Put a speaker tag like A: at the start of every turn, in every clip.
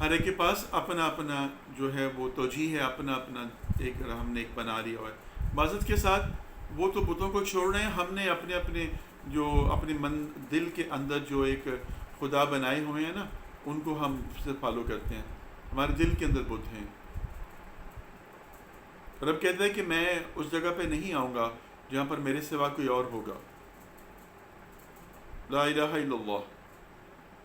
A: ہر ایک کے پاس اپنا اپنا جو ہے وہ توجیہ ہے، اپنا اپنا ایک ہم نے ایک بنا لیا ہوا ہے. معذرت کے ساتھ وہ تو بتوں کو چھوڑ رہے ہیں، ہم نے اپنے اپنے جو اپنے دل کے اندر جو ایک خدا بنائے ہوئے ہیں نا، ان کو ہم سے فالو کرتے ہیں. ہمارے دل کے اندر بت ہیں. رب کہتا ہے کہ میں اس جگہ پہ نہیں آؤں گا جہاں پر میرے سوا کوئی اور ہوگا. لا الہ الا اللہ.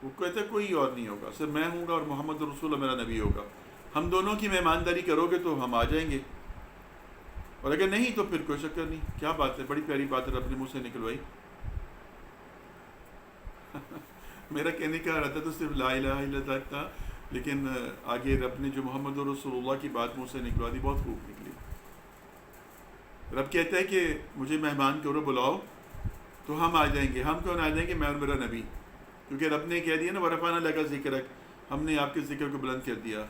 A: وہ کہتا ہے کوئی اور نہیں ہوگا، صرف میں ہوں گا اور محمد رسول اللہ میرا نبی ہوگا. ہم دونوں کی مہمانداری کرو گے تو ہم آ جائیں گے، اور اگر نہیں تو پھر کوئی چکر نہیں. کیا بات ہے، بڑی پیاری بات ہے رب نے منہ سے نکلوائی. میرا کہنے کا ارادہ تو صرف لا الہ الا اللہ تھا، لیکن آگے رب نے جو محمد رسول اللہ کی بات منہ سے نکلوا دی، بہت خوب نکلی. رب کہتا ہے کہ مجھے مہمان کرو، بلاؤ تو ہم آ جائیں گے. ہم کون آ جائیں گے؟ میں اور میرا نبی. کیونکہ رب نے کہہ دیا نا ورفعنا لک ذکرک، ہم نے آپ کے ذکر کو بلند کر دیا.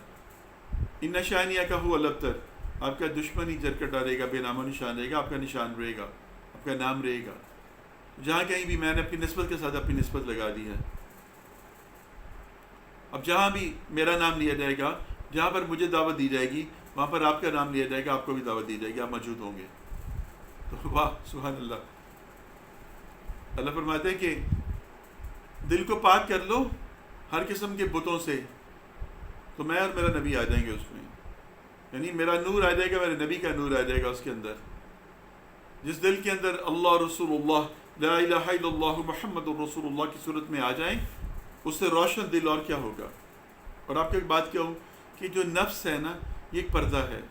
A: ان شانیہ کا ہو الابتر، آپ کا دشمن ہی جھرکٹ ڈالے گا، بے نام و نشان رہے گا، آپ کا نشان رہے گا، آپ کا نام رہے گا. جہاں کہیں بھی میں نے اپنی نسبت کے ساتھ اپنی نسبت لگا دی ہے. اب جہاں بھی میرا نام لیا جائے گا، جہاں پر مجھے دعوت دی جائے گی، وہاں پر آپ کا نام لیا جائے گا، آپ کو بھی دعوت دی جائے گی، آپ موجود ہوں گے. تو واہ سبحان اللہ. اللہ فرماتے ہیں کہ دل کو پاک کر لو ہر قسم کے بتوں سے، تو میں اور میرا نبی آ جائیں گے اس میں. یعنی میرا نور آ جائے گا، میرے نبی کا نور آ جائے گا اس کے اندر. جس دل کے اندر اللہ رسول اللہ لا الہ الا اللہ محمد رسول اللہ کی صورت میں آ جائیں، اس سے روشن دل اور کیا ہوگا. اور آپ کو ایک بات کہوں کہ جو نفس ہے نا، یہ ایک پردہ ہے.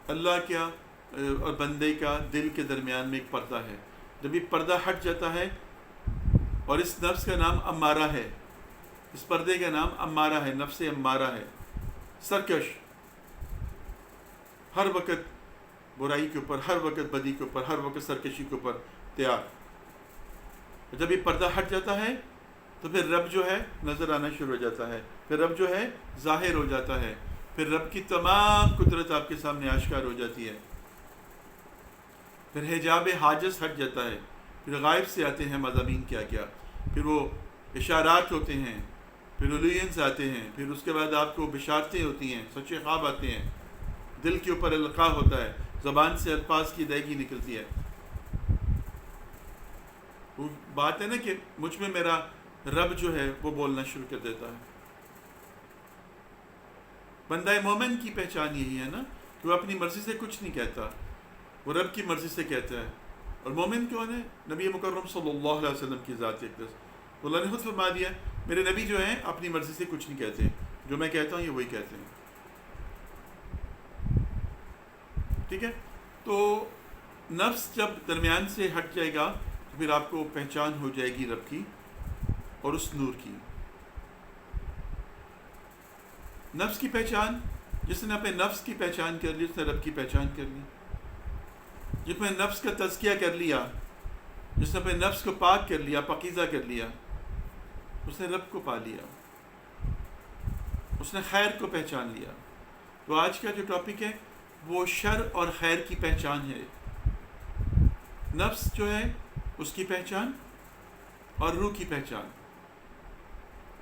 A: اللہ کیا اور بندے کا دل کے درمیان میں ایک پردہ ہے. جب یہ پردہ ہٹ جاتا ہے، اور اس نفس کا نام امارہ ہے، اس پردے کا نام امارہ ہے، نفس امارہ ہے، سرکش، ہر وقت برائی کے اوپر، ہر وقت بدی کے اوپر، ہر وقت سرکشی کے اوپر تیار. جب یہ پردہ ہٹ جاتا ہے تو پھر رب جو ہے نظر آنا شروع ہو جاتا ہے، پھر رب جو ہے ظاہر ہو جاتا ہے، پھر رب کی تمام قدرت آپ کے سامنے آشکار ہو جاتی ہے. پھر حجاب حاجز ہٹ جاتا ہے، پھر غائب سے آتے ہیں مضامین کیا کیا، پھر وہ اشارات ہوتے ہیں، پھر الوینز آتے ہیں، پھر اس کے بعد آپ کو بشارتیں ہوتی ہیں، سچے خواب آتے ہیں، دل کے اوپر القاء ہوتا ہے، زبان سے الفاظ کی ادائیگی نکلتی ہے. وہ بات ہے نا کہ مجھ میں میرا رب جو ہے وہ بولنا شروع کر دیتا ہے. بندہ مومن کی پہچان یہی ہے نا کہ وہ اپنی مرضی سے کچھ نہیں کہتا، وہ رب کی مرضی سے کہتا ہے. اور مومن کون ہے؟ نبی مکرم صلی اللہ علیہ وسلم کی ذات اقدس. اللہ نے خود فرما دیا میرے نبی جو ہیں اپنی مرضی سے کچھ نہیں کہتے، جو میں کہتا ہوں یہ وہی کہتے ہیں. ٹھیک ہے. تو نفس جب درمیان سے ہٹ جائے گا تو پھر آپ کو پہچان ہو جائے گی رب کی اور اس نور کی. نفس کی پہچان، جس نے اپنے نفس کی پہچان کر لی اس نے رب کی پہچان کر لی. جس نے نفس کا تزکیہ کر لیا، جس نے اپنے نفس کو پاک کر لیا، پاکیزہ کر لیا، اس نے رب کو پا لیا، اس نے خیر کو پہچان لیا. تو آج کا جو ٹاپک ہے وہ شر اور خیر کی پہچان ہے. نفس جو ہے اس کی پہچان اور روح کی پہچان.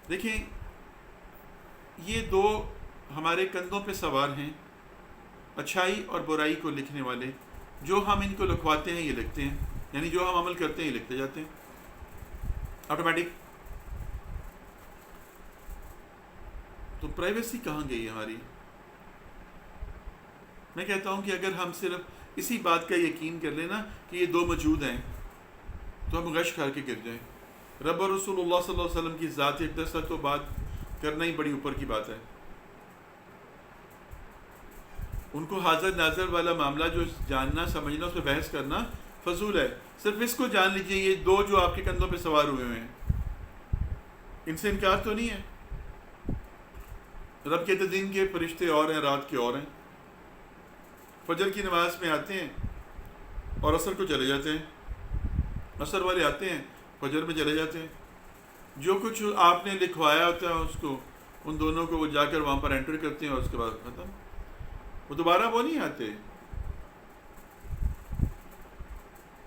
A: دیکھیں یہ دو ہمارے کندھوں پہ سوار ہیں، اچھائی اور برائی کو لکھنے والے. جو ہم ان کو لکھواتے ہیں یہ لکھتے ہیں، یعنی جو ہم عمل کرتے ہیں یہ لکھتے جاتے ہیں آٹومیٹک. تو پرائیویسی کہاں گئی ہماری؟ میں کہتا ہوں کہ اگر ہم صرف اسی بات کا یقین کر لینا کہ یہ دو موجود ہیں تو ہم غش کھا کے گر جائیں. رب اور رسول اللہ صلی اللہ علیہ وسلم کی ذات اقدس تک تو بات کرنا ہی بڑی اوپر کی بات ہے. ان کو حاضر ناظر والا معاملہ جو جاننا سمجھنا اس پہ بحث کرنا فضول ہے. صرف اس کو جان لیجئے یہ دو جو آپ کے کندھوں پہ سوار ہوئے ہیں ان سے انکار تو نہیں ہے. رب کے دن کے فرشتے اور ہیں، رات کے اور ہیں. فجر کی نماز میں آتے ہیں اور عصر کو چلے جاتے ہیں، عصر والے آتے ہیں فجر میں چلے جاتے ہیں. جو کچھ آپ نے لکھوایا ہوتا ہے اس کو، ان دونوں کو وہ جا کر وہاں پر انٹر کرتے ہیں اور اس کے بعد ختم. وہ دوبارہ وہ نہیں آتے.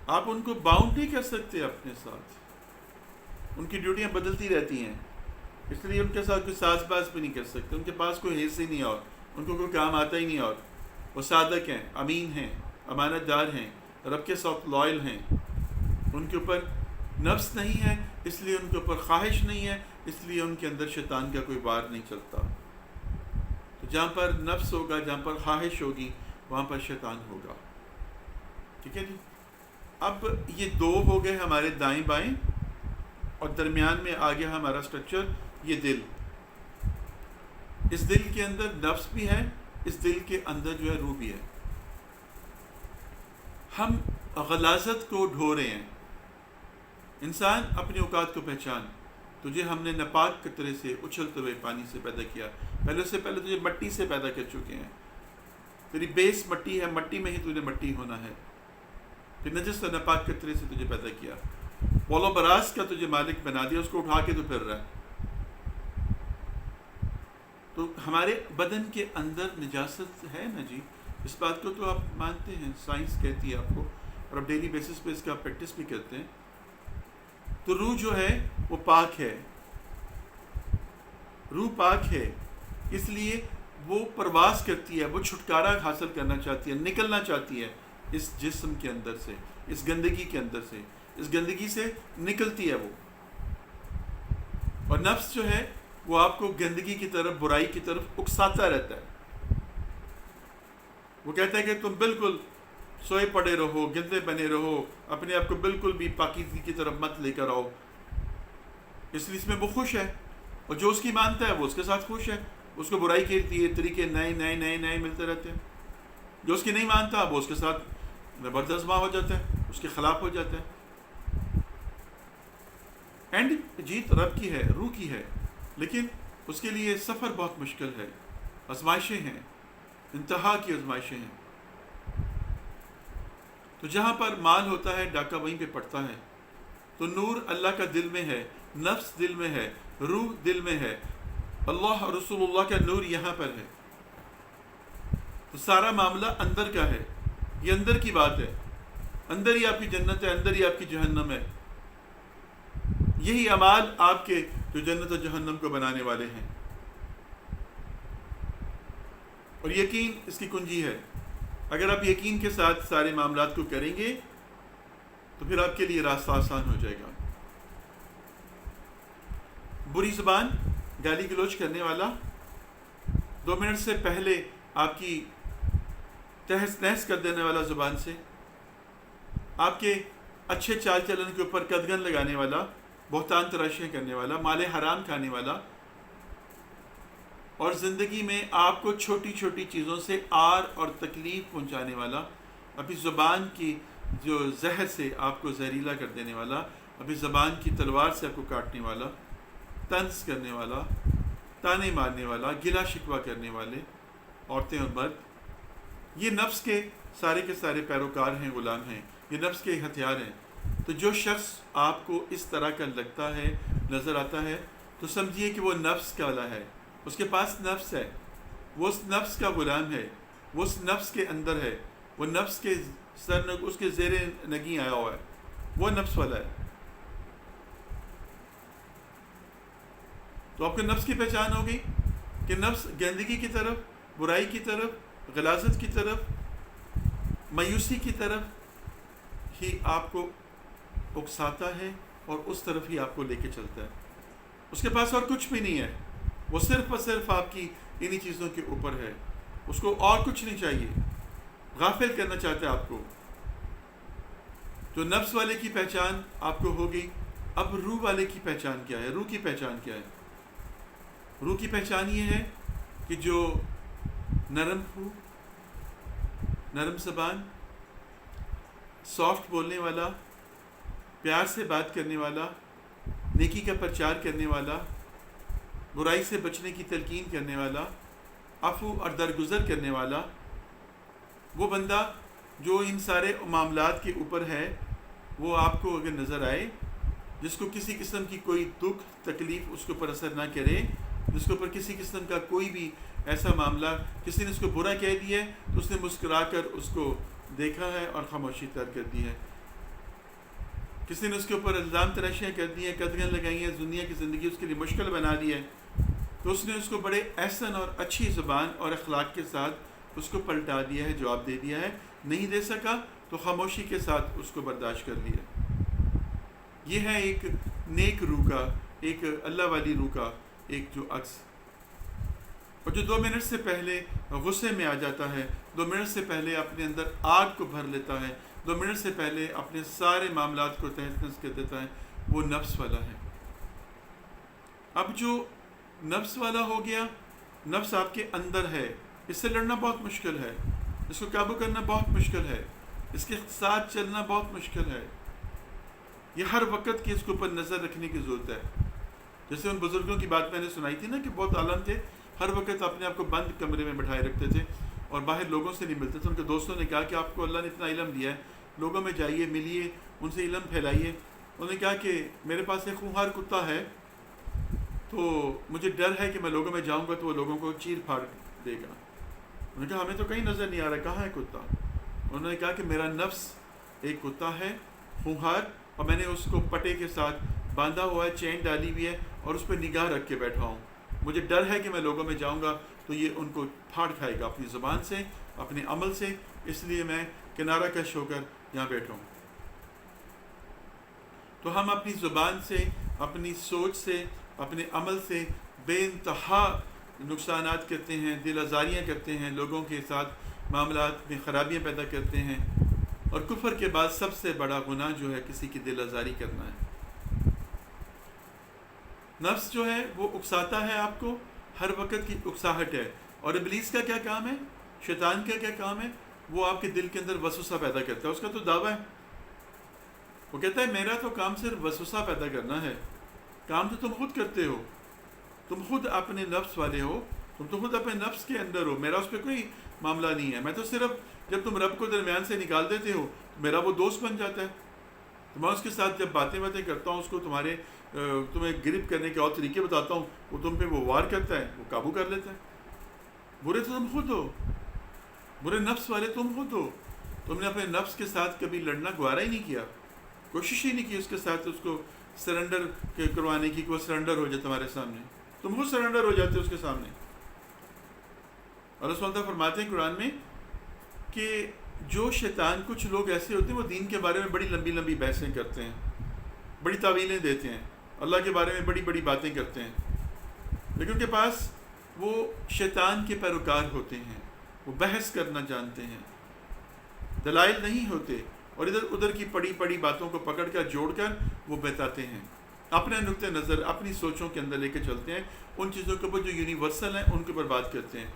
A: آپ ان کو باؤنڈ نہیں کر سکتے اپنے ساتھ. ان کی ڈیوٹیاں بدلتی رہتی ہیں، اس لیے ان کے ساتھ کوئی ساز باز بھی نہیں کر سکتے، ان کے پاس کوئی حص ہی نہیں، اور ان کو کوئی کام آتا ہی نہیں، اور وہ صادق ہیں، امین ہیں، امانت دار ہیں، رب کے ساتھ لائل ہیں، ان کے اوپر نفس نہیں ہے، اس لیے ان کے اوپر خواہش نہیں ہے، اس لیے ان کے اندر شیطان کا کوئی وار نہیں چلتا۔ تو جہاں پر نفس ہوگا، جہاں پر خواہش ہوگی، وہاں پر شیطان ہوگا۔ ٹھیک ہے جی۔ اب یہ دو ہو گئے ہمارے دائیں بائیں، اور درمیان میں آ گیا ہمارا سٹرکچر، یہ دل۔ اس دل کے اندر نفس بھی ہے، اس دل کے اندر جو ہے روح بھی ہے۔ ہم غلاظت کو ڈھو رہے ہیں۔ انسان اپنے اوقات کو پہچان، تجھے ہم نے ناپاک قطرے سے اچھلتے ہوئے پانی سے پیدا کیا، پہلے سے پہلے تجھے مٹی سے پیدا کر چکے ہیں، تیری بیس مٹی ہے، مٹی میں ہی تجھے مٹی ہونا ہے، پھر نجس اور ناپاک قطرے سے تجھے پیدا کیا، بول و براز کا تجھے مالک بنا دیا، اس کو اٹھا کے تو پھر رہا ہے۔ تو ہمارے بدن کے اندر نجاست ہے نا جی، اس بات کو تو آپ مانتے ہیں، سائنس کہتی ہے آپ کو، اور آپ ڈیلی بیسس پہ اس کا پریکٹس بھی کرتے ہیں۔ تو روح جو ہے وہ پاک ہے، روح پاک ہے، اس لیے وہ پرواز کرتی ہے، وہ چھٹکارا حاصل کرنا چاہتی ہے، نکلنا چاہتی ہے اس جسم کے اندر سے، اس گندگی کے اندر سے، اس گندگی سے نکلتی ہے وہ۔ اور نفس جو ہے وہ آپ کو گندگی کی طرف، برائی کی طرف اکساتا رہتا ہے۔ وہ کہتا ہے کہ تم بالکل سوئے پڑے رہو، گندے بنے رہو، اپنے آپ کو بالکل بھی پاکیزگی کی طرف مت لے کر آؤ، اس لیے اس میں وہ خوش ہے، اور جو اس کی مانتا ہے وہ اس کے ساتھ خوش ہے، اس کو برائی کے طریقے نئے نئے نئے نئے ملتے رہتے ہیں، جو اس کی نہیں مانتا وہ اس کے ساتھ زبردست ماں ہو جاتا ہے، اس کے خلاف ہو جاتا ہے۔ اینڈ جیت رب کی ہے، روح کی ہے، لیکن اس کے لیے سفر بہت مشکل ہے، آزمائشیں ہیں، انتہا کی آزمائشیں ہیں۔ تو جہاں پر مال ہوتا ہے ڈاکہ وہیں پہ پڑتا ہے۔ تو نور اللہ کا دل میں ہے، نفس دل میں ہے، روح دل میں ہے، اللہ اور رسول اللہ کا نور یہاں پر ہے۔ تو سارا معاملہ اندر کا ہے، یہ اندر کی بات ہے، اندر ہی آپ کی جنت ہے، اندر ہی آپ کی جہنم ہے۔ یہی اعمال آپ کے جو جنت و جہنم کو بنانے والے ہیں، اور یقین اس کی کنجی ہے۔ اگر آپ یقین کے ساتھ سارے معاملات کو کریں گے تو پھر آپ کے لیے راستہ آسان ہو جائے گا۔ بری زبان، گالی گلوچ کرنے والا، 2 منٹ سے پہلے آپ کی تہس نہس کر دینے والا زبان سے، آپ کے اچھے چال چلن کے اوپر قدغن لگانے والا، بہتان تراشیاں کرنے والا، مال حرام کھانے والا، اور زندگی میں آپ کو چھوٹی چھوٹی چیزوں سے آر اور تکلیف پہنچانے والا، اپنی زبان کی جو زہر سے آپ کو زہریلا کر دینے والا، اپنی زبان کی تلوار سے آپ کو کاٹنے والا، طنز کرنے والا، تانے مارنے والا، گلا شکوہ کرنے والے، عورتیں اور مرد، یہ نفس کے سارے پیروکار ہیں، غلام ہیں، یہ نفس کے ہتھیار ہیں۔ تو جو شخص آپ کو اس طرح کا لگتا ہے، نظر آتا ہے، تو سمجھیے کہ وہ نفس کا والا ہے، اس کے پاس نفس ہے، وہ اس نفس کا غلام ہے، وہ اس نفس کے اندر ہے، وہ نفس کے اس کے زیر نگیں آیا ہوا ہے، وہ نفس والا ہے۔ تو آپ کو نفس کی پہچان ہو گئی کہ نفس گندگی کی طرف، برائی کی طرف، غلاظت کی طرف، مایوسی کی طرف ہی آپ کو اکساتا ہے، اور اس طرف ہی آپ کو لے کے چلتا ہے۔ اس کے پاس اور کچھ بھی نہیں ہے، وہ صرف اور صرف آپ کی انہی چیزوں کے اوپر ہے، اس کو اور کچھ نہیں چاہیے، غافل کرنا چاہتا ہے آپ کو۔ تو نفس والے کی پہچان آپ کو ہو گئی۔ اب روح والے کی پہچان کیا ہے؟ روح کی پہچان کیا ہے؟ روح کی پہچان یہ ہے کہ جو نرم ہو، نرم زبان، سافٹ بولنے والا، پیار سے بات کرنے والا، نیکی کا پرچار کرنے والا، برائی سے بچنے کی تلقین کرنے والا، عفو اور درگزر کرنے والا، وہ بندہ جو ان سارے معاملات کے اوپر ہے، وہ آپ کو اگر نظر آئے، جس کو کسی قسم کی کوئی دکھ تکلیف اس کے اوپر اثر نہ کرے، جس کے اوپر کسی قسم کا کوئی بھی ایسا معاملہ، کسی نے اس کو برا کہہ دیا ہے تو اس نے مسکرا کر اس کو دیکھا ہے اور خاموشی اختیار کر دی ہے، کسی نے اس کے اوپر الزام تراشیاں کر دی ہیں، قدغن لگائی ہیں، دنیا کی زندگی اس کے لیے مشکل بنا دی ہے، تو اس نے اس کو بڑے احسن اور اچھی زبان اور اخلاق کے ساتھ اس کو پلٹا دیا ہے، جواب دے دیا ہے. نہیں دے سکا تو خاموشی کے ساتھ اس کو برداشت کر لیا. یہ ہے ایک نیک روح کا، ایک اللہ والی روح کا ایک جو عکس. اور جو 2 منٹ سے پہلے غصے میں آ جاتا ہے، 2 منٹ سے پہلے اپنے اندر آگ کو بھر لیتا ہے، 2 منٹ سے پہلے اپنے سارے معاملات کو تہس نہس کر دیتا ہے، وہ نفس والا ہے. اب جو نفس والا ہو گیا، نفس آپ کے اندر ہے، اس سے لڑنا بہت مشکل ہے، اس کو قابو کرنا بہت مشکل ہے، اس کے ساتھ چلنا بہت مشکل ہے. یہ ہر وقت کی اس کے اوپر نظر رکھنے کی ضرورت ہے. جیسے ان بزرگوں کی بات میں نے سنائی تھی نا کہ بہت عالم تھے، ہر وقت اپنے آپ کو بند کمرے میں بٹھائے رکھتے تھے اور باہر لوگوں سے نہیں ملتے تھے. ان کے دوستوں نے کہا کہ آپ کو اللہ نے اتنا علم دیا ہے، لوگوں میں جائیے، ملیے، ان سے علم پھیلائیے. انہوں نے کہا کہ میرے پاس ایک خونخوار کتا ہے، تو مجھے ڈر ہے کہ میں لوگوں میں جاؤں گا تو وہ لوگوں کو چیر پھاڑ دے گا. انہوں نے کہا ہمیں تو کہیں نظر نہیں آ رہا، کہاں ہے کتا؟ انہوں نے کہا کہ میرا نفس ایک کتا ہے خونخوار، اور میں نے اس کو پٹے کے ساتھ باندھا ہوا ہے، چین ڈالی ہوئی ہے، اور اس پہ نگاہ رکھ کے بیٹھا ہوں. مجھے ڈر ہے کہ میں لوگوں میں جاؤں گا تو یہ ان کو پھاڑ کھائے گا اپنی زبان سے، اپنے عمل سے، اس لیے میں کنارہ کش ہو کر یہاں بیٹھا ہوں. تو ہم اپنی زبان سے، اپنی سوچ سے، اپنے عمل سے بے انتہا نقصانات کرتے ہیں، دل آزاریاں کرتے ہیں، لوگوں کے ساتھ معاملات میں خرابیاں پیدا کرتے ہیں. اور کفر کے بعد سب سے بڑا گناہ جو ہے کسی کی دل آزاری کرنا ہے. نفس جو ہے وہ اکساتا ہے آپ کو، ہر وقت کی اکساہٹ ہے. اور ابلیس کا کیا کام ہے، شیطان کا کیا کام ہے؟ وہ آپ کے دل کے اندر وسوسہ پیدا کرتا ہے. اس کا تو دعویٰ ہے، وہ کہتا ہے میرا تو کام صرف وسوسہ پیدا کرنا ہے، کام تو تم خود کرتے ہو، تم خود اپنے نفس والے ہو، تم تو خود اپنے نفس کے اندر ہو، میرا اس پہ کوئی معاملہ نہیں ہے. میں تو صرف جب تم رب کو درمیان سے نکال دیتے ہو میرا وہ دوست بن جاتا ہے. تو میں اس کے ساتھ جب باتیں کرتا ہوں، اس کو تمہیں گرپ کرنے کے اور طریقے بتاتا ہوں، وہ تم پہ وہ وار کرتا ہے، وہ قابو کر لیتا ہے. برے تو تم خود ہو، برے نفس والے تم خود ہو. تم نے اپنے نفس کے ساتھ کبھی لڑنا گوارا ہی نہیں کیا، کوشش ہی نہیں کی اس کے ساتھ اس کو سرنڈر کروانے کی کہ وہ سرنڈر ہو جائے تمہارے سامنے. تم خود سرنڈر ہو جاتے اس کے سامنے. اور اللہ تعالیٰ فرماتے ہیں قرآن میں کہ جو شیطان، کچھ لوگ ایسے ہوتے ہیں وہ دین کے بارے میں بڑی لمبی لمبی بحثیں کرتے ہیں، بڑی تعویلیں دیتے ہیں، اللہ کے بارے میں بڑی بڑی باتیں کرتے ہیں، لیکن ان کے پاس وہ شیطان کے پیروکار ہوتے ہیں، وہ بحث کرنا جانتے ہیں، دلائل نہیں ہوتے، اور ادھر ادھر کی پڑی پڑی باتوں کو پکڑ کر جوڑ کر وہ بتاتے ہیں، اپنے نقطہ نظر اپنی سوچوں کے اندر لے کے چلتے ہیں، ان چیزوں کے اوپر جو یونیورسل ہیں ان کے اوپر بات کرتے ہیں.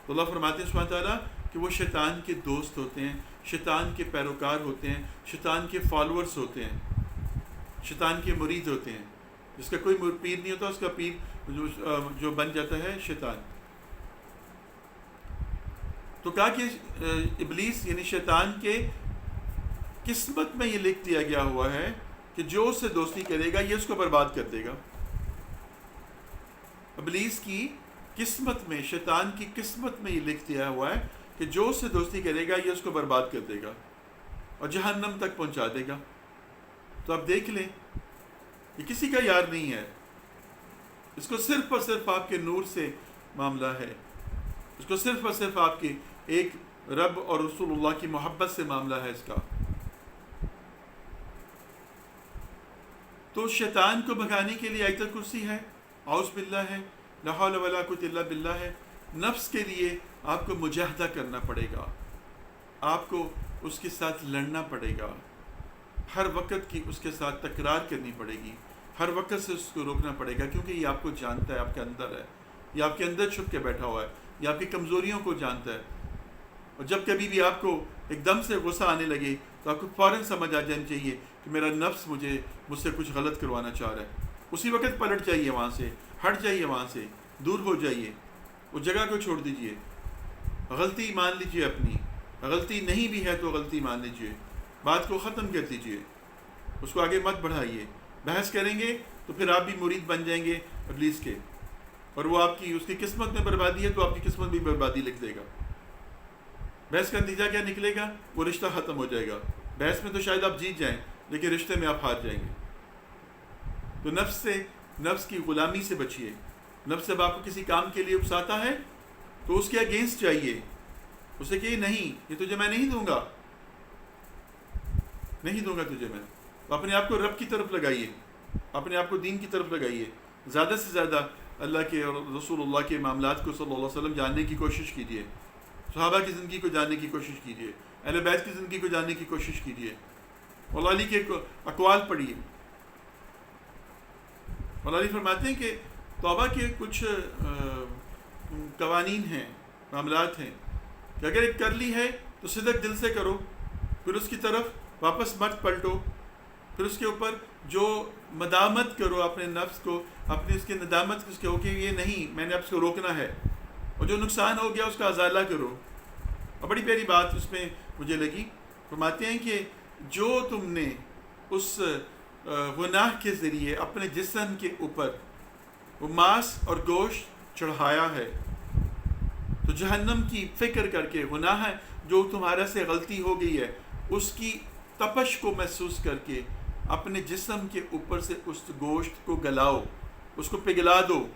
A: تو اللہ فرماتے ہیں سبحانہ تعالیٰ کہ وہ شیطان کے دوست ہوتے ہیں، شیطان کے پیروکار ہوتے ہیں، شیطان کے فالورز ہوتے ہیں، شیطان کے مرید ہوتے ہیں. جس کا کوئی پیر نہیں ہوتا، اس کا پیر جو بن جاتا ہے شیطان. تو کہا کہ ابلیس یعنی شیطان کے قسمت میں یہ لکھ دیا گیا ہوا ہے کہ جو اس سے دوستی کرے گا یہ اس کو برباد کر دے گا. ابلیس کی قسمت میں، شیطان کی قسمت میں یہ لکھ دیا ہوا ہے کہ جو اس سے دوستی کرے گا یہ اس کو برباد کر دے گا اور جہنم تک پہنچا دے گا. تو آپ دیکھ لیں، یہ کسی کا یار نہیں ہے، اس کو صرف اور صرف آپ کے نور سے معاملہ ہے، اس کو صرف اور صرف آپ کے ایک رب اور رسول اللہ کی محبت سے معاملہ ہے اس کا. تو شیطان کو بھگانے کے لیے آیت الکرسی ہے، اعوذ باللہ ہے، لا حول ولا قوۃ الا باللہ ہے. نفس کے لیے آپ کو مجاہدہ کرنا پڑے گا، آپ کو اس کے ساتھ لڑنا پڑے گا، ہر وقت کی اس کے ساتھ تکرار کرنی پڑے گی، ہر وقت سے اس کو روکنا پڑے گا، کیونکہ یہ آپ کو جانتا ہے، آپ کے اندر ہے، یہ آپ کے اندر چھپ کے بیٹھا ہوا ہے، یہ آپ کی کمزوریوں کو جانتا ہے. اور جب کبھی بھی آپ کو ایک دم سے غصہ آنے لگے تو آپ کو فوراً سمجھ آ جانی چاہیے کہ میرا نفس مجھ سے کچھ غلط کروانا چاہ رہا ہے. اسی وقت پلٹ جائیے، وہاں سے ہٹ جائیے، وہاں سے دور ہو جائیے، اس جگہ کو چھوڑ دیجیے. غلطی مان لیجیے، اپنی غلطی نہیں بھی ہے تو غلطی مان لیجیے، بات کو ختم کر دیجیے، اس کو آگے مت بڑھائیے. بحث کریں گے تو پھر آپ بھی مرید بن جائیں گے ابلیس کے، اور وہ آپ کی، اس کی قسمت میں بربادی ہے تو آپ کی قسمت بھی بربادی لکھ دے گا. بحث کا نتیجہ کیا نکلے گا؟ وہ رشتہ ختم ہو جائے گا. بحث میں تو شاید آپ جیت جائیں لیکن رشتے میں آپ ہار جائیں گے. تو نفس کی غلامی سے بچیے. نفس جب آپ کو کسی کام کے لیے اکساتا ہے تو اس کے اگینسٹ جائیے, اسے کہ نہیں, یہ تجھے میں نہیں دوں گا, نہیں دوں گا تجھے میں. اپنے آپ کو رب کی طرف لگائیے, اپنے آپ کو دین کی طرف لگائیے. زیادہ سے زیادہ اللہ کے اور رسول اللہ کے معاملات کو صلی اللہ علیہ وسلم جاننے کی کوشش کیجیے. صحابہ کی زندگی کو جاننے کی کوشش کیجیے. اہل بیت کی زندگی کو جاننے کی کوشش کیجیے. مولا علی کے اقوال پڑھیے. مولا علی فرماتے ہیں کہ توبہ کے کچھ قوانین ہیں, معاملات ہیں, کہ اگر ایک کر لی ہے تو صدق دل سے کرو, پھر اس کی طرف واپس مت پلٹو, پھر اس کے اوپر جو مدامت کرو اپنے نفس کو, اپنے اس کے ندامت اس کے ہو کہ یہ نہیں, میں نے نفس کو روکنا ہے, اور جو نقصان ہو گیا اس کا ازالہ کرو. اور بڑی پیاری بات اس میں مجھے لگی, فرماتے ہیں کہ جو تم نے اس گناہ کے ذریعے اپنے جسم کے اوپر وہ ماس اور گوشت چڑھایا ہے, تو جہنم کی فکر کر کے, گناہ ہے جو تمہارا سے غلطی ہو گئی ہے اس کی تپش کو محسوس کر کے اپنے جسم کے اوپر سے اس گوشت کو گلاؤ, اس کو پگھلا دو,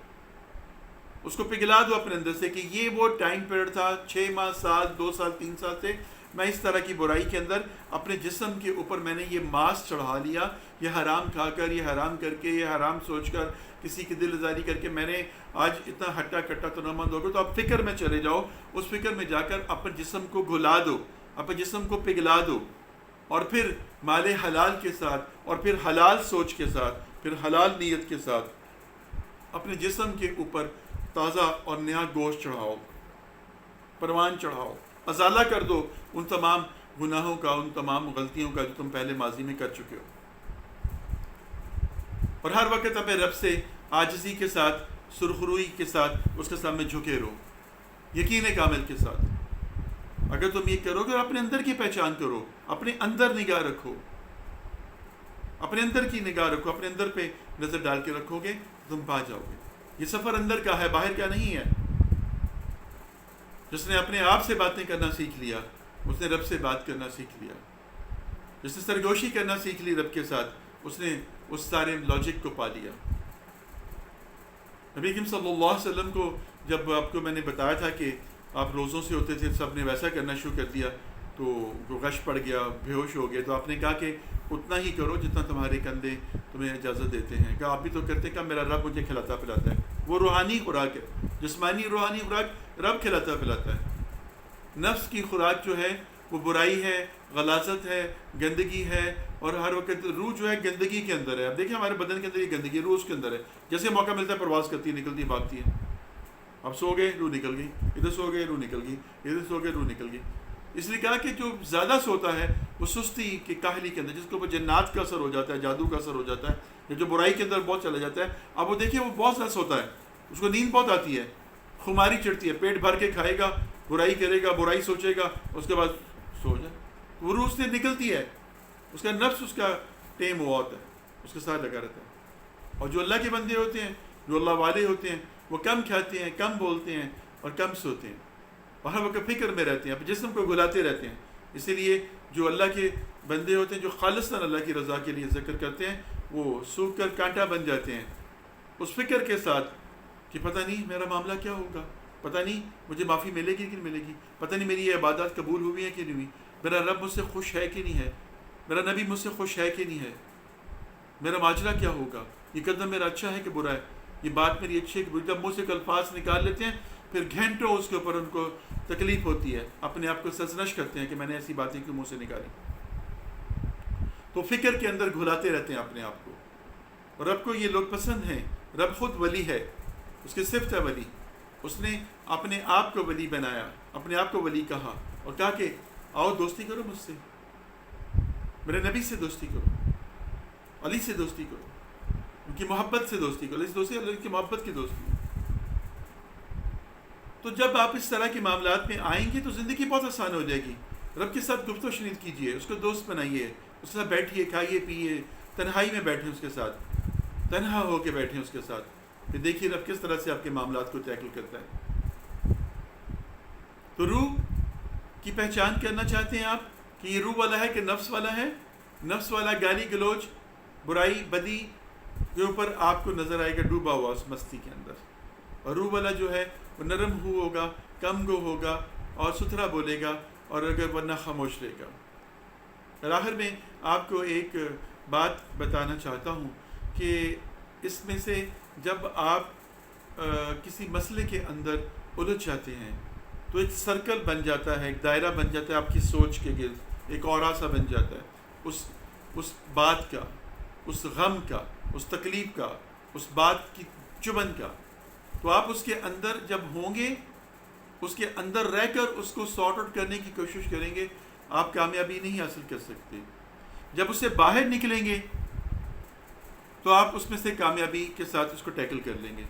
A: اس کو پگھلا دو اپنے اندر سے, کہ یہ وہ ٹائم پیریڈ تھا 6 ماہ, سال, 2 سال, 3 سال سے میں اس طرح کی برائی کے اندر اپنے جسم کے اوپر میں نے یہ ماس چڑھا لیا, یہ حرام کھا کر, یہ حرام کر کے, یہ حرام سوچ کر, کسی کی دل آزاری کر کے میں نے آج اتنا ہٹا کٹا تو نہ مند ہوگا. تو آپ فکر میں چلے جاؤ, اس فکر میں جا کر اپنے جسم کو گھلا دو, اپنے جسم کو پگھلا دو, اور پھر مال حلال کے ساتھ, اور پھر حلال سوچ کے ساتھ, پھر حلال نیت کے ساتھ اپنے جسم کے اوپر تازہ اور نیا گوشت چڑھاؤ, پروان چڑھاؤ, ازالہ کر دو ان تمام گناہوں کا, ان تمام غلطیوں کا جو تم پہلے ماضی میں کر چکے ہو. اور ہر وقت اپنے رب سے عاجزی کے ساتھ, سرخروئی کے ساتھ اس کے سامنے جھکے رہو, یقین کامل کے ساتھ. اگر تم یہ کرو گے, اپنے اندر کی پہچان کرو, اپنے اندر نگاہ رکھو, اپنے اندر کی نگاہ رکھو, اپنے اندر پہ نظر ڈال کے رکھو گے, تم پا جاؤ گے. یہ سفر اندر کا ہے, باہر کا نہیں ہے. جس نے اپنے آپ سے باتیں کرنا سیکھ لیا, اس نے رب سے بات کرنا سیکھ لیا. جس نے سرگوشی کرنا سیکھ لی رب کے ساتھ, اس نے اس سارے لاجک کو پا لیا. نبی کریم صلی اللہ علیہ وسلم کو جب آپ کو میں نے بتایا تھا کہ آپ روزوں سے ہوتے تھے, سب نے ویسا کرنا شروع کر دیا, تو غش پڑ گیا, بے ہوش ہو گئے, تو آپ نے کہا کہ اتنا ہی کرو جتنا تمہارے کندھے تمہیں اجازت دیتے ہیں. کہ آپ بھی تو کرتے, کہ میرا رب مجھے کھلاتا پلاتا ہے. وہ روحانی خوراک ہے, جسمانی روحانی خوراک رب کھلاتا پلاتا ہے. نفس کی خوراک جو ہے وہ برائی ہے, غلاظت ہے, گندگی ہے, اور ہر وقت روح جو ہے گندگی کے اندر ہے. اب دیکھیں ہمارے بدن کے اندر یہ گندگی, روح اس کے اندر ہے. جیسے موقع ملتا ہے پرواز کرتی ہے, نکلتی ہے, بھاگتی ہے. اب سو گئے, روح نکل گئی, ادھر سو گئے, روح نکل گئی, ادھر سو گئے, روح نکل گئی. اس لیے کہا کہ جو زیادہ سوتا ہے وہ سستی کی کاہلی کے اندر, جس کے اوپر جنات کا اثر ہو جاتا ہے, جادو کا اثر ہو جاتا ہے, یا جو برائی کے اندر بہت چلا جاتا ہے. اب وہ دیکھیے وہ بہت زیادہ سوتا ہے, اس کو نیند بہت آتی ہے, خماری چڑھتی ہے, پیٹ بھر کے کھائے گا, برائی کرے گا, برائی سوچے گا, اس کے بعد سو جائے. وہ روح سے نکلتی ہے, اس کا نفس اس کا ٹیم ہوا ہوتا ہے, اس کے ساتھ لگا رہتا ہے. اور جو اللہ کے بندے ہوتے ہیں, جو اللہ والے ہوتے ہیں, وہ کم کھاتے ہیں, کم بولتے ہیں, اور کم سوتے ہیں, اور ہر وقت فکر میں رہتے ہیں, اپنے جسم کو گھلاتے رہتے ہیں. اسی لیے جو اللہ کے بندے ہوتے ہیں, جو خالصاً اللہ کی رضا کے لیے ذکر کرتے ہیں, وہ سوکھ کر کانٹا بن جاتے ہیں, اس فکر کے ساتھ کہ پتہ نہیں میرا معاملہ کیا ہوگا, پتہ نہیں مجھے معافی ملے گی کہ نہیں ملے گی, پتہ نہیں میری یہ عبادات قبول ہوئی ہیں کہ نہیں ہوئی, میرا رب مجھ سے خوش ہے کہ نہیں ہے, میرا نبی مجھ سے خوش ہے کہ نہیں ہے, میرا ماجرا کیا ہوگا, یہ قدم میرا اچھا ہے کہ برا ہے, یہ بات میری اچھی ہے کہ بری. جب منہ سے الفاظ نکال لیتے ہیں, پھر گھنٹوں اس کے اوپر ان کو تکلیف ہوتی ہے, اپنے آپ کو سرزنش کرتے ہیں کہ میں نے ایسی باتیں کیوں منہ سے نکالی. تو فکر کے اندر گھلاتے رہتے ہیں اپنے آپ کو. اور رب کو یہ لوگ پسند ہیں. رب خود ولی ہے, اس کی صفت ہے ولی. اس نے اپنے آپ کو ولی بنایا, اپنے آپ کو ولی کہا, اور کہا کہ آؤ دوستی کرو مجھ سے, میرے نبی سے دوستی کرو, علی سے دوستی کرو, ان کی محبت سے دوستی کرو. اس دوستی اللہ کی محبت کی دوستی. تو جب آپ اس طرح کے معاملات میں آئیں گے تو زندگی بہت آسان ہو جائے گی. رب کے ساتھ گفت و شنید کیجیے, اس کو دوست بنائیے, اس کے ساتھ بیٹھیے, کھائیے پیئے, تنہائی میں بیٹھیں اس کے ساتھ, تنہا ہو کے بیٹھیں اس کے ساتھ, پھر دیکھیے رب کس طرح سے آپ کے معاملات کو ٹیکل کرتا ہے. تو روح کی پہچان کرنا چاہتے ہیں آپ کہ یہ روح والا ہے کہ نفس والا ہے, نفس والا گالی گلوچ برائی بدی کے اوپر آپ کو نظر آئے گا ڈوبا ہوا اس مستی کے اندر، اور روح والا جو ہے وہ نرم ہوگا، کم گو ہوگا اور ستھرا بولے گا، اور اگر ورنہ خاموش رہے گا۔ اور آخر میں آپ کو ایک بات بتانا چاہتا ہوں کہ اس میں سے جب آپ کسی مسئلے کے اندر الجھ جاتے ہیں تو ایک سرکل بن جاتا ہے، ایک دائرہ بن جاتا ہے آپ کی سوچ کے گرد، ایک اورا سا بن جاتا ہے اس بات کا، اس غم کا، اس تکلیف کا، اس بات کی چبھن کا۔ تو آپ اس کے اندر جب ہوں گے، اس کے اندر رہ کر اس کو سارٹ آؤٹ کرنے کی کوشش کریں گے، آپ کامیابی نہیں حاصل کر سکتے۔ جب اس سے باہر نکلیں گے تو آپ اس میں سے کامیابی کے ساتھ اس کو ٹیکل کر لیں گے۔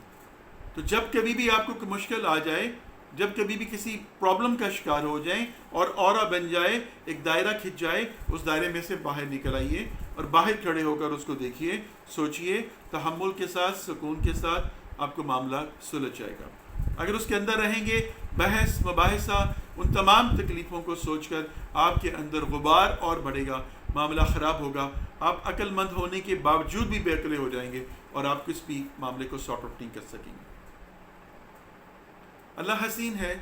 A: تو جب کبھی بھی آپ کو کوئی مشکل آ جائے، جب کبھی بھی کسی پرابلم کا شکار ہو جائیں اور اورا بن جائے، ایک دائرہ کھنچ جائے، اس دائرے میں سے باہر نکل آئیے اور باہر کھڑے ہو کر اس کو دیکھیے، سوچئے، تحمل کے ساتھ، سکون کے ساتھ آپ کو معاملہ سلجھ جائے گا۔ اگر اس کے اندر رہیں گے، بحث مباحثہ، ان تمام تکلیفوں کو سوچ کر آپ کے اندر غبار اور بڑھے گا، معاملہ خراب ہوگا، آپ عقل مند ہونے کے باوجود بھی بے عقلے ہو جائیں گے اور آپ کس بھی معاملے کو سارٹ آؤٹ نہیں کر سکیں گے۔ اللہ حسین ہے،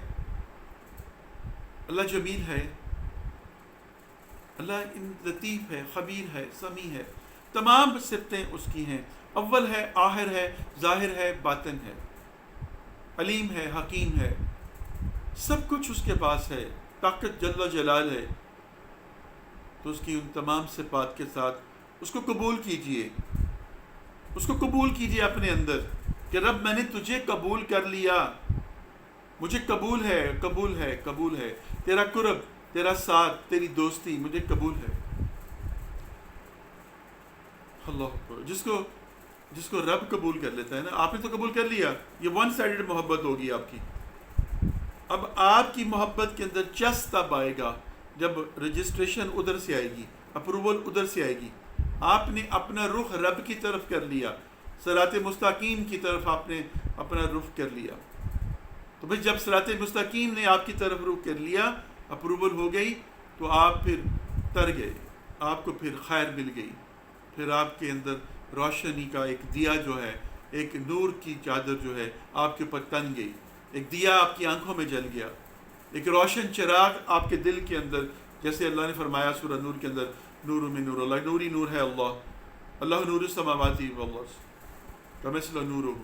A: اللہ جمیل ہے، اللہ لطیف ہے، خبیر ہے، سمیع ہے، تمام صفتیں اس کی ہیں، اول ہے، آخر ہے، ظاہر ہے، باطن ہے، علیم ہے، حکیم ہے، سب کچھ اس کے پاس ہے، طاقت جل جلال ہے۔ تو اس کی ان تمام صفات کے ساتھ اس کو قبول کیجئے، اس کو قبول کیجئے اپنے اندر کہ رب میں نے تجھے قبول کر لیا، مجھے قبول ہے، قبول ہے، قبول ہے، تیرا قرب، تیرا ساتھ، تیری دوستی مجھے قبول ہے۔ اللہ اکبر۔ جس کو رب قبول کر لیتا ہے نا، آپ نے تو قبول کر لیا، یہ ون سائیڈڈ محبت ہوگی آپ کی۔ اب آپ کی محبت کے اندر چس تب آئے گا جب رجسٹریشن ادھر سے آئے گی، اپروول ادھر سے آئے گی، آپ نے اپنا رخ رب کی طرف کر لیا، صراط مستقیم کی طرف آپ نے اپنا رخ کر لیا۔ تو بھئی جب صراط مستقیم نے آپ کی طرف رخ کر لیا، اپروول ہو گئی، تو آپ پھر تر گئے، آپ کو پھر خیر مل گئی، پھر آپ کے اندر روشنی کا ایک دیا جو ہے، ایک نور کی چادر جو ہے آپ کے اوپر تن گئی، ایک دیا آپ کی آنکھوں میں جل گیا، ایک روشن چراغ آپ کے دل کے اندر، جیسے اللہ نے فرمایا سورہ نور کے اندر، نور من نور اللہ، نوری نور ہے اللہ نور السماوات والارض کمثل نورہ،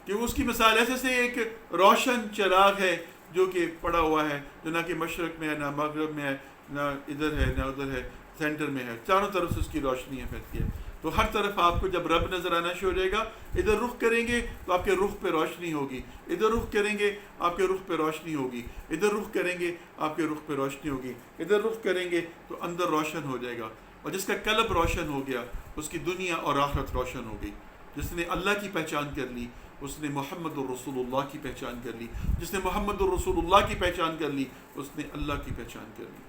A: کہ اس کی مثال ایسے سے ایک روشن چراغ ہے جو کہ پڑا ہوا ہے، جو نہ کہ مشرق میں ہے، نہ مغرب میں ہے، نہ ادھر ہے، نہ ادھر ہے، سینٹر میں ہے، چاروں طرف سے اس کی روشنی ہے پھیلتی ہے۔ تو ہر طرف آپ کو جب رب نظر آنا شروع ہو جائے گا، ادھر رخ کریں گے تو آپ کے رخ پہ روشنی ہوگی، ادھر رخ کریں گے آپ کے رخ پہ روشنی ہوگی، ادھر رخ کریں گے آپ کے رخ پہ روشنی ہوگی، ادھر رخ کریں گے تو اندر روشن ہو جائے گا۔ اور جس کا قلب روشن ہو گیا، اس کی دنیا اور آخرت روشن ہو گئی۔ جس نے اللہ کی پہچان کر لی، اس نے محمد الرسول اللہ کی پہچان کر لی، جس نے محمد الرسول اللہ کی پہچان کر لی، اس نے اللہ کی پہچان کر لی۔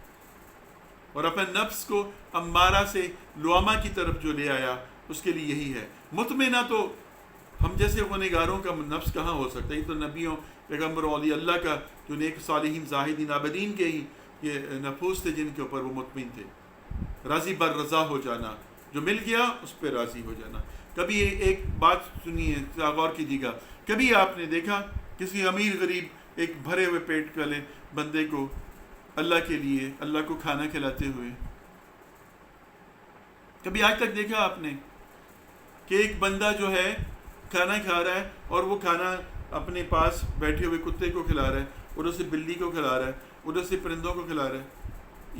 A: اور اپنے نفس کو امارہ سے لوامہ کی طرف جو لے آیا، اس کے لیے یہی ہے۔ مطمئنہ تو ہم جیسے غنیگاروں کا نفس کہاں ہو سکتا ہے؟ یہ تو نبیوں، پیغمبروں، اولیاء اللہ کا، جو نیک صالحین، زاہدین، عابدین کے ہی یہ نفوس تھے جن کے اوپر وہ مطمئن تھے۔ راضی بر رضا ہو جانا، جو مل گیا اس پہ راضی ہو جانا۔ کبھی ایک بات سنیے، غور کیجیے گا، کبھی آپ نے دیکھا کسی امیر غریب ایک بھرے ہوئے پیٹ والے بندے کو اللہ کے لیے، اللہ کو کھانا کھلاتے ہوئے؟ کبھی آج تک دیکھا آپ نے کہ ایک بندہ جو ہے کھانا کھا رہا ہے اور وہ کھانا اپنے پاس بیٹھے ہوئے کتے کو کھلا رہا ہے، ادھر سے بلی کو کھلا رہا ہے، ادھر سے پرندوں کو کھلا رہا ہے؟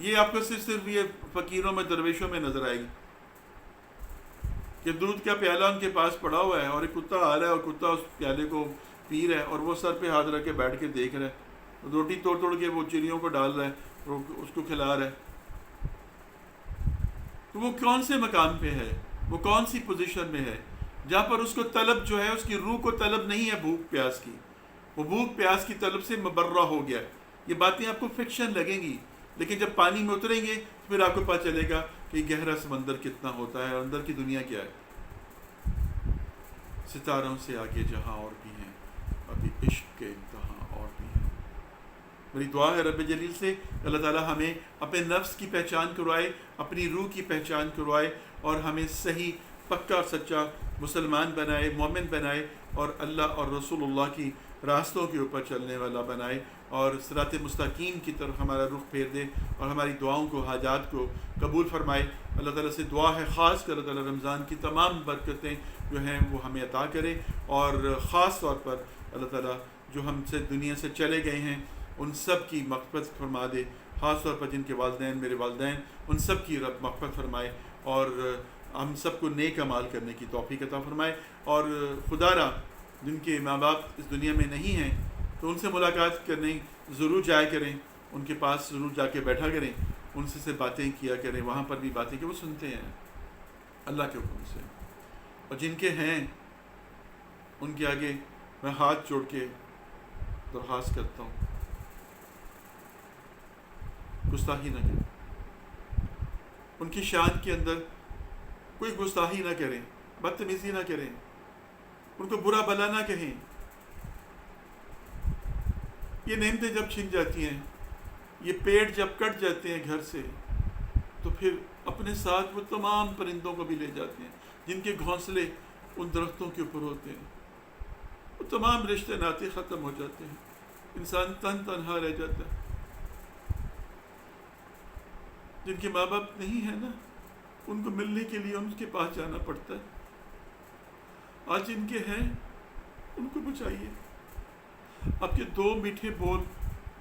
A: یہ آپ کو صرف یہ فقیروں میں، درویشوں میں نظر آئے گی کہ دودھ کا پیالہ ان کے پاس پڑا ہوا ہے اور ایک کتا آ رہا ہے اور کتا اس پیالے کو پی رہا ہے اور وہ سر پہ ہاتھ رکھ کے بیٹھ کے دیکھ رہا ہے، روٹی توڑ توڑ کے وہ چڑیوں کو ڈال رہا ہے اور اس کو کھلا رہا ہے۔ تو وہ کون سے مقام پہ ہے؟ وہ کون سی پوزیشن میں ہے جہاں پر اس کو طلب جو ہے، اس کی روح کو طلب نہیں ہے بھوک پیاس کی، وہ بھوک پیاس کی طلب سے مبرہ ہو گیا۔ یہ باتیں آپ کو فکشن لگیں گی، لیکن جب پانی میں اتریں گے تو پھر آپ کو پتہ چلے گا کہ گہرا سمندر کتنا ہوتا ہے اور اندر کی دنیا کیا ہے۔ ستاروں سے آگے جہاں اور بھی ہیں، ابھی عشق کے انتہا اور بھی ہیں۔ میری دعا ہے رب جلیل سے اللہ تعالی ہمیں اپنے نفس کی پہچان کروائے، اپنی روح کی پہچان کروائے، اور ہمیں صحیح پکا اور سچا مسلمان بنائے، مومن بنائے، اور اللہ اور رسول اللہ کی راستوں کے اوپر چلنے والا بنائے، اور صراط مستقیم کی طرف ہمارا رخ پھیر دے، اور ہماری دعاؤں کو، حاجات کو قبول فرمائے۔ اللہ تعالیٰ سے دعا ہے خاص کر اللہ تعالیٰ رمضان کی تمام برکتیں جو ہیں وہ ہمیں عطا کرے، اور خاص طور پر اللہ تعالیٰ جو ہم سے دنیا سے چلے گئے ہیں ان سب کی مغفرت فرما دے، خاص طور پر جن کے والدین، میرے والدین، ان سب کی رب مغفرت فرمائے، اور ہم سب کو نیک اعمال کرنے کی توفیق عطا فرمائے۔ اور خدا را جن کے ماں باپ اس دنیا میں نہیں ہیں تو ان سے ملاقات کرنے ضرور جایا کریں، ان کے پاس ضرور جا کے بیٹھا کریں، ان سے باتیں کیا کریں، وہاں پر بھی باتیں کہ وہ سنتے ہیں اللہ کے حکم سے۔ اور جن کے ہیں ان کے آگے میں ہاتھ جوڑ کے درخواست کرتا ہوں گستاخی نہ کریں، ان کی شان کے اندر کوئی گستاخی نہ کریں، بدتمیزی نہ کریں، ان کو برا بھلا نہ کہیں۔ یہ نعمتیں جب چھن جاتی ہیں، یہ پیڑ جب کٹ جاتے ہیں گھر سے، تو پھر اپنے ساتھ وہ تمام پرندوں کو بھی لے جاتے ہیں جن کے گھونسلے ان درختوں کے اوپر ہوتے ہیں، وہ تمام رشتے ناطے ختم ہو جاتے ہیں، انسان تنہا رہ جاتا ہے۔ جن کے ماں باپ نہیں ہیں نا، ان کو ملنے کے لیے ان کے پاس جانا پڑتا ہے۔ آج جن کے ہیں ان کو بچائیے۔ آپ کے 2 میٹھے بول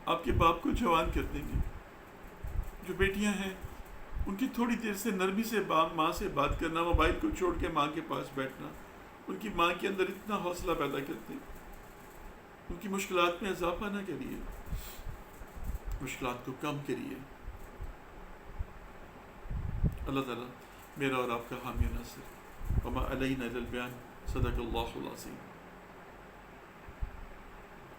A: آپ کے باپ کو جوان کر دیں گے۔ جو بیٹیاں ہیں ان کی تھوڑی دیر سے نرمی سے ماں سے بات کرنا، موبائل کو چھوڑ کے ماں کے پاس بیٹھنا، ان کی ماں کے اندر اتنا حوصلہ پیدا کرتے ہیں۔ ان کی مشکلات میں اضافہ نہ کریے، مشکلات کو کم کریے۔ اللہ تعالیٰ میرا اور آپ کا حامی ناصر۔ وما علینا الا البیان۔ صدق اللہ العظیم۔